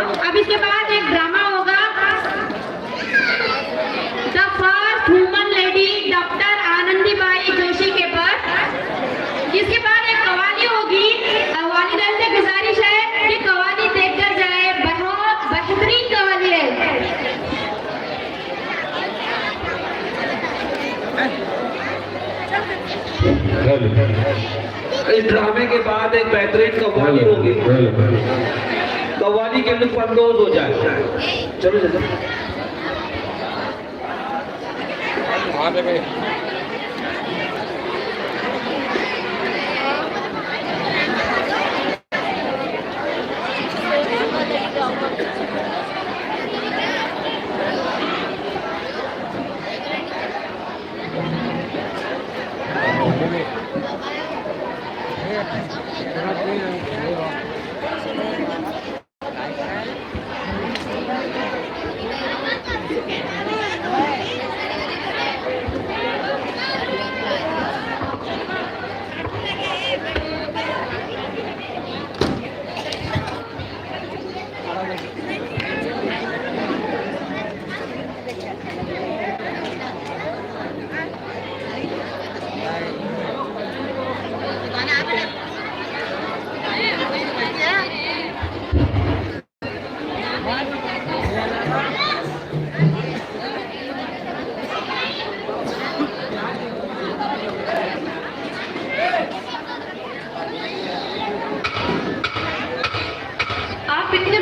अब इसके बाद एक ड्रामा होगा, the first woman lady doctor Anandibai Joshi के पर। इसके बाद एक कवाली होगी। वालिदैन से गुजारिश है कि कवाली देखकर जाए, बहुत बेहतरीन कवाली है। इस ड्रामे के बाद एक बेहतरीन कव्वाली होगी। कव्वाली के लुत्फ अंदोज हो जाए। चलो चलो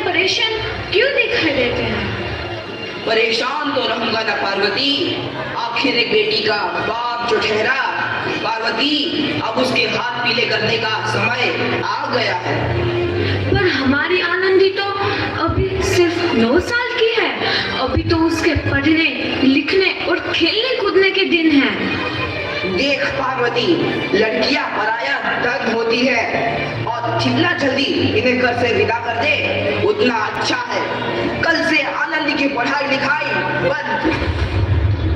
परेशान क्यों दिखाई देते हैं? परेशान तो रहूंगा ना पार्वती, आखिर एक बेटी का बाप जो ठहरा। पार्वती, अब उसके हाथ पीले करने का समय आ गया है। पर हमारी आनंदी तो अभी सिर्फ 9 साल की है। अभी तो उसके पढ़ने लिखने और खेलने कूदने के दिन हैं। देख पार्वती, लड़कियां पराया दर्द होती है और जितना जल्दी इन्हें घर से विदा कर दे उतना अच्छा है। कल से आनंदी की पढ़ाई लिखाई बंद।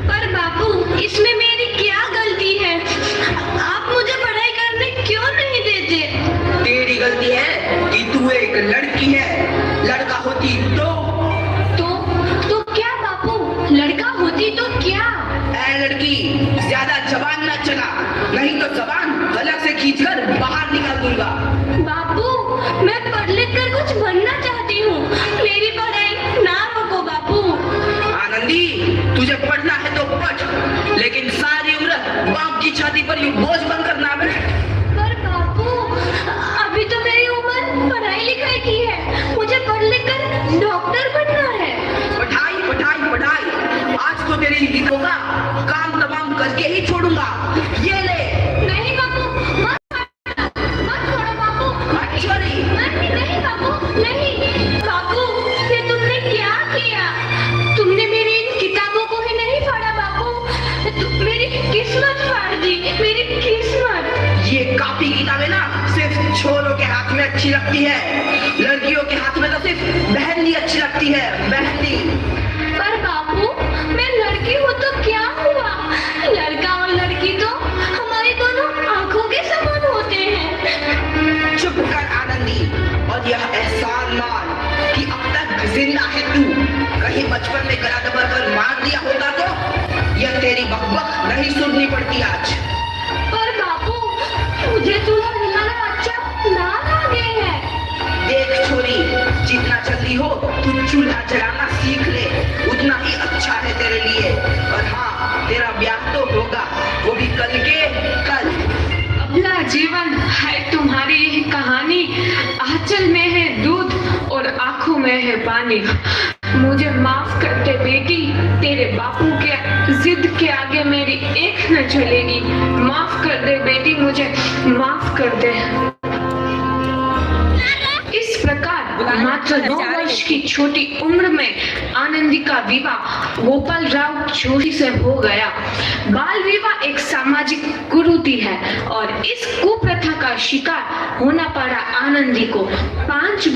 पर बापू, इसमें मेरी क्या गलती है? आप मुझे पढ़ाई करने क्यों नहीं देते? तेरी गलती है कि तू एक लड़की है। लड़का होती तो क्या बापू? लड़का होती तो क्या? ऐ लड़की, ज्यादा जबान न चला, नहीं तो जबान गला से खींचकर बाहर निकाल दूंगा। बापू, मैं पढ़ लिख कर कुछ बनना चाहती हूँ। मेरी पढ़ाई ना रोको बापू। आनंदी, तुझे पढ़ना है तो पढ़, लेकिन सारी उम्र बाप की छाती पर यूं बोझ बनकर ना बैठ। पर बापू, अभी तो मेरी उम्र पढ़ाई लिखाई की है। मुझे पढ़ लिख कर डॉक्टर बनना है। पढ़ाई पढ़ाई पढ़ाई, आज तो तेरी गीतों का काम तमाम करके ही छोड़ूंगा। ये ले। नहीं बापू, मत छोड़ो बापू। नहीं बापू, नहीं बापू, ये तुमने क्या किया? तुमने मेरी इन किताबों को ही नहीं फाड़ा बापू। मेरी किस्मत फाड़ दी, मेरी किस्मत। ये कापी किताबें ना सिर्फ छोरों के हाथ में अच्छी लगती है, लड़कियों के हाथ में तो सिर्फ मेहंदी अच्छी लगती है, मेहंदी। पर बापू, मैं लड़की हूँ तो क्या हुआ? लड़का और लड़की तो हमारी दोनों आंखों के समान होते हैं। चुप कर आनंदी, और यह एहसान मान कि अब तक जिंदा है तू। कहीं बचपन में गला दबाकर मार दिया होता तो यह तेरी बकबक नहीं सुननी पड़ती आज। पर बापू, मुझे चूल्हा जलाना अच्छा ना लगे है। देख छोरी, जितना जल्दी हो तू चूल्हा जलाना सीख ले, उतना ही अच्छा है तेरे लिए। और हाँ, तेरा ब्याह तो होगा, वो भी कल के कल। अगला जीवन है तुम्हारी यह कहानी। आंचल में है दूध और आंखों में है पानी। मुझे माफ कर दे बेटी, तेरे बापू के जिद के आगे मेरी एक न चलेगी। माफ कर दे बेटी, मुझे माफ कर दे। इस प्रकार मात्र 9 वर्ष की छोटी उम्र में आनंदी का विवाह गोपाल राव जोशी से हो गया। बाल विवाह एक सामाजिक कुरीति है और इस कुप्रथा का शिकार होना पड़ा आनंदी को। 5